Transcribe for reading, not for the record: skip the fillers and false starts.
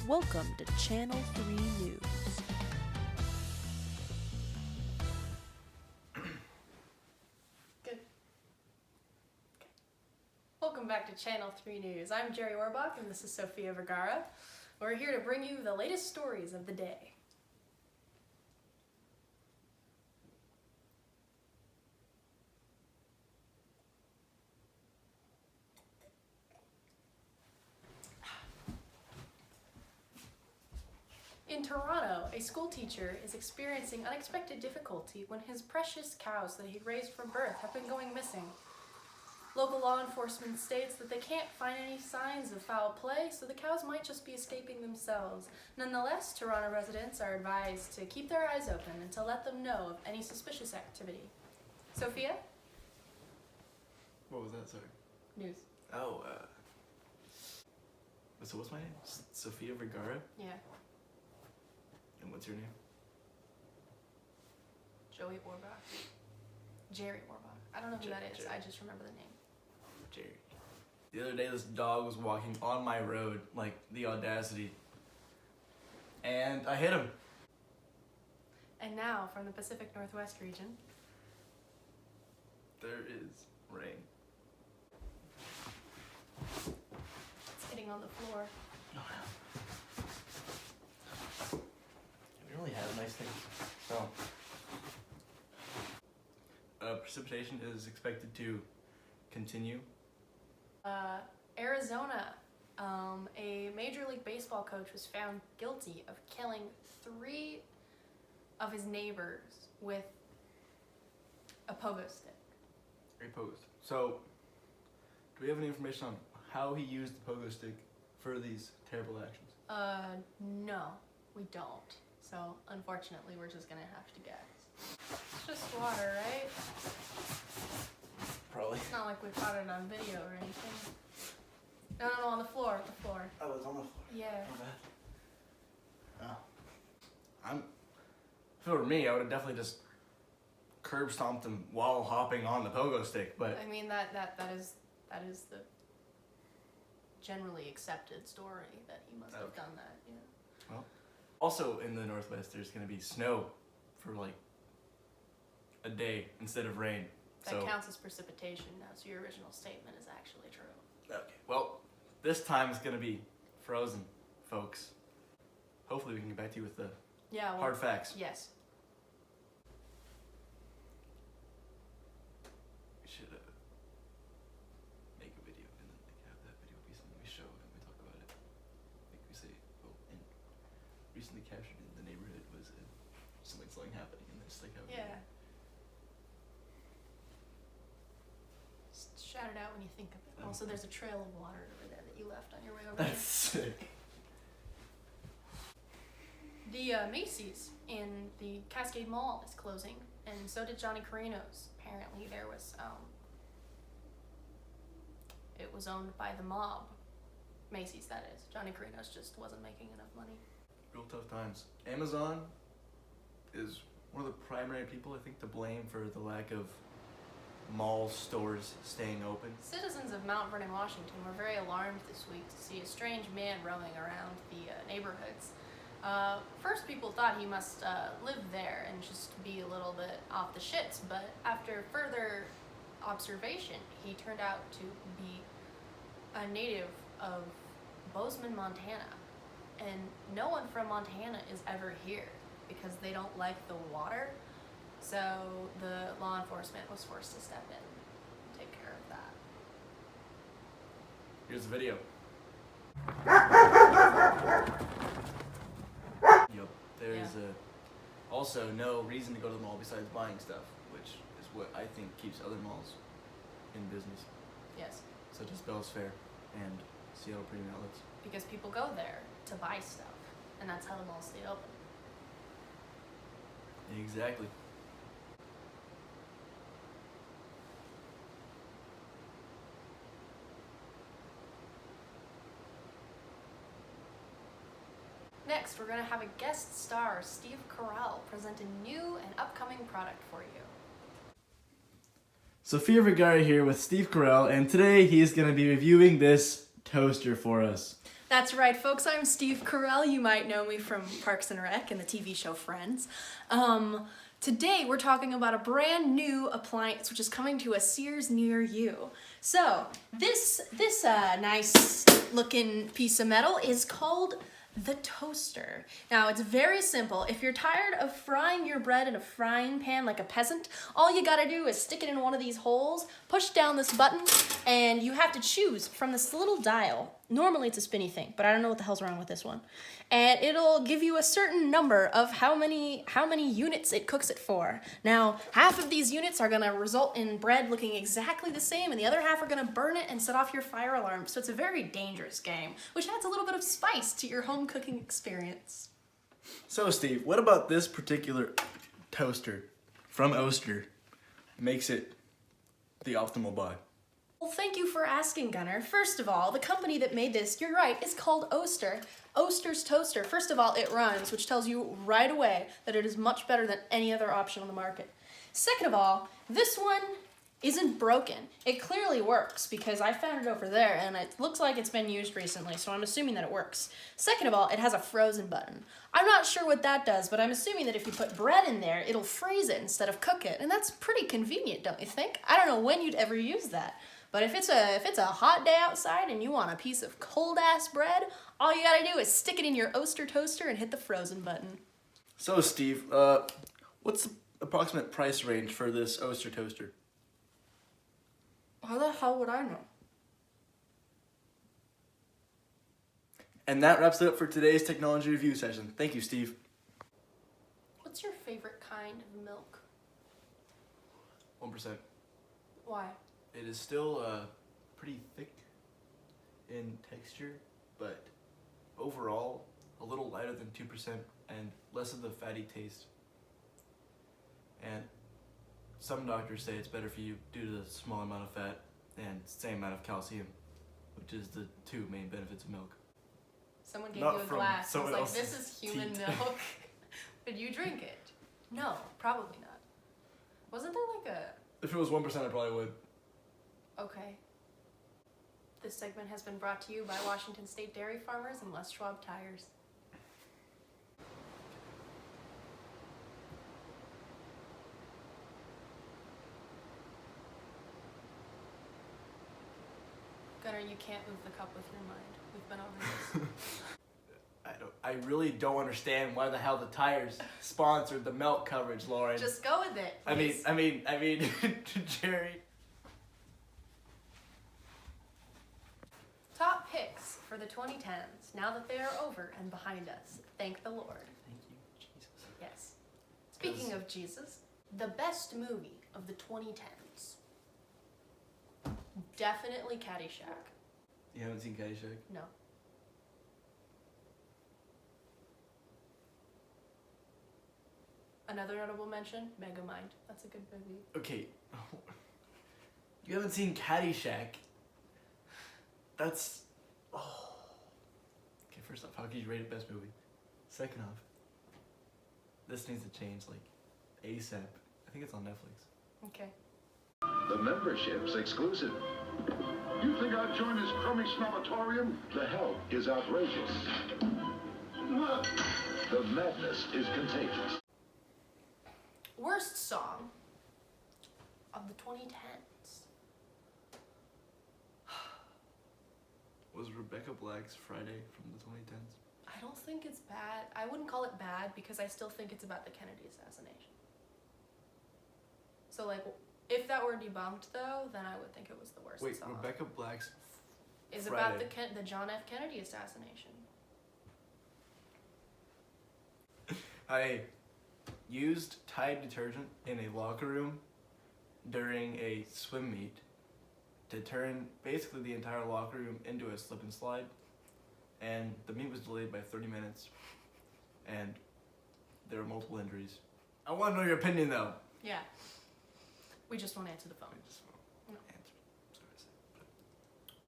Welcome to Channel 3 News. Good. Welcome back to Channel 3 News. I'm Jerry Orbach and this is Sofia Vergara. We're here to bring you the latest stories of the day. In Toronto, a school teacher is experiencing unexpected difficulty when his precious cows that he raised from birth have been going missing. Local law enforcement states that they can't find any signs of foul play, so the cows might just be escaping themselves. Nonetheless, Toronto residents are advised to keep their eyes open and to let them know of any suspicious activity. Sophia? What was that, sorry? News. Oh, so what's my name? Sofia Vergara? Yeah. And what's your name? Joey Orbach. Jerry Orbach. I don't know who that is. Jerry. I just remember the name. Jerry. The other day, this dog was walking on my road, like, the audacity. And I hit him. And now, from the Pacific Northwest region. There is rain. It's hitting on the floor. Oh, yeah. We really have nice things. So, precipitation is expected to continue. Arizona, a Major League Baseball coach was found guilty of killing 3 of his neighbors with a pogo stick. Reposed. So, do we have any information on how he used the pogo stick for these terrible actions? No, we don't. So, unfortunately, we're just gonna have to guess. It's just water, right? Probably. It's not like we caught it on video or anything. No, on the floor, Oh, it's on the floor. Yeah. Not bad. Oh. If it were me, I would have definitely just curb stomped him while hopping on the pogo stick, but I mean, that is the generally accepted story that he must have Okay. done that, yeah. also in the Northwest, there's gonna be snow for like a day instead of rain. That counts as precipitation now, so your original statement is actually true. Okay. Well, this time it's gonna be frozen, folks. Hopefully we can get back to you with the Yeah, well, hard facts. yes. We should make a video and then have that video be something we show and we talk about it. Like we say, oh, and recently captured in the neighborhood was something happening and it's like how Yeah. Just shout it out when you think of it. Also, there's a trail of water over there that you left on your way over That's sick. The Macy's in the Cascade Mall is closing, and so did Johnny Carino's. Apparently, there was it was owned by the mob. Macy's, that is. Johnny Carino's just wasn't making enough money. Real tough times. Amazon is one of the primary people I think to blame for the lack of mall stores staying open. Citizens of Mount Vernon, Washington were very alarmed this week to see a strange man roaming around the neighborhoods. First, people thought he must live there and just be a little bit off the shits, but after further observation, he turned out to be a native of Bozeman, Montana. And no one from Montana is ever here because they don't like the water. So the law enforcement was forced to step in and take care of that. Here's the video. Yep. There's also no reason to go to the mall besides buying stuff, which is what I think keeps other malls in business, Yes, such as Bell's Fair and Seattle Premium Outlets. because people go there to buy stuff, and that's how the malls stay open. Exactly. Next, we're going to have a guest star, Steve Carell, present a new and upcoming product for you. Sofia Vergara here with Steve Carell, and today he's going to be reviewing this toaster for us. That's right, folks. I'm Steve Carell. You might know me from Parks and Rec and the TV show Friends. Today we're talking about a brand new appliance which is coming to a Sears near you. So this nice looking piece of metal is called the toaster. Now it's very simple. If you're tired of frying your bread in a frying pan like a peasant, all you gotta do is stick it in one of these holes, push down this button, and you have to choose from this little dial. Normally it's a spinny thing, but I don't know what the hell's wrong with this one. And it'll give you a certain number of how many units it cooks it for. Now, half of these units are gonna result in bread looking exactly the same, and the other half are gonna burn it and set off your fire alarm. So it's a very dangerous game, which adds a little bit of spice to your home cooking experience. So, Steve, what about this particular toaster from Oster makes it the optimal buy? Well, thank you for asking, Gunnar. First of all, the company that made this, you're right, is called Oster. Oster's Toaster. First of all, it runs, which tells you right away that it is much better than any other option on the market. Second of all, this one isn't broken. It clearly works because I found it over there and it looks like it's been used recently, so I'm assuming that it works. Second of all, it has a frozen button. I'm not sure what that does, but I'm assuming that if you put bread in there, it'll freeze it instead of cook it, and that's pretty convenient, don't you think? I don't know when you'd ever use that. But if it's a hot day outside and you want a piece of cold-ass bread, all you gotta do is stick it in your Oster toaster and hit the frozen button. So, Steve, what's the approximate price range for this Oster toaster? How the hell would I know? And that wraps it up for today's technology review session. Thank you, Steve. What's your favorite kind of milk? 1%. Why? It is still pretty thick in texture, but overall a little lighter than 2% and less of the fatty taste. And some doctors say it's better for you due to the small amount of fat and same amount of calcium, which is the two main benefits of milk. Someone gave Not you a from glass. I was someone like, else's this is human teeth. milk. Would you drink it? No, probably not. Wasn't there like a... If it was 1%, I probably would. Okay. This segment has been brought to you by Washington State Dairy Farmers and Les Schwab Tires. Gunnar, you can't move the cup with your mind. We've been over this. I really don't understand why the hell the tires sponsored the milk coverage, Lauren. Just go with it, please. I mean, Jerry. Top picks for the 2010s, now that they are over and behind us. Thank the Lord. Thank you, Jesus. Yes. Speaking of Jesus, the best movie of the 2010s. Definitely Caddyshack. You haven't seen Caddyshack? No. Another notable mention, Megamind. That's a good movie. Okay. You haven't seen Caddyshack? That's... Oh. Okay, first off, how could you rate it best movie? Second off, this needs to change, like, ASAP. I think it's on Netflix. Okay. The membership's exclusive. You think I'd join this crummy snobatorium? The help is outrageous. The madness is contagious. Worst song of the 2010s. Was Rebecca Black's Friday from the 2010s? I don't think it's bad. I wouldn't call it bad because I still think it's about the Kennedy assassination. So, like, if that were debunked, though, then I would think it was the worst Wait, song. Rebecca Black's Is Friday. about the John F. Kennedy assassination. I used Tide detergent in a locker room during a swim meet to turn basically the entire locker room into a slip and slide, and the meet was delayed by 30 minutes, and there were multiple injuries. I want to know your opinion, though. Yeah. We just won't answer the phone. I just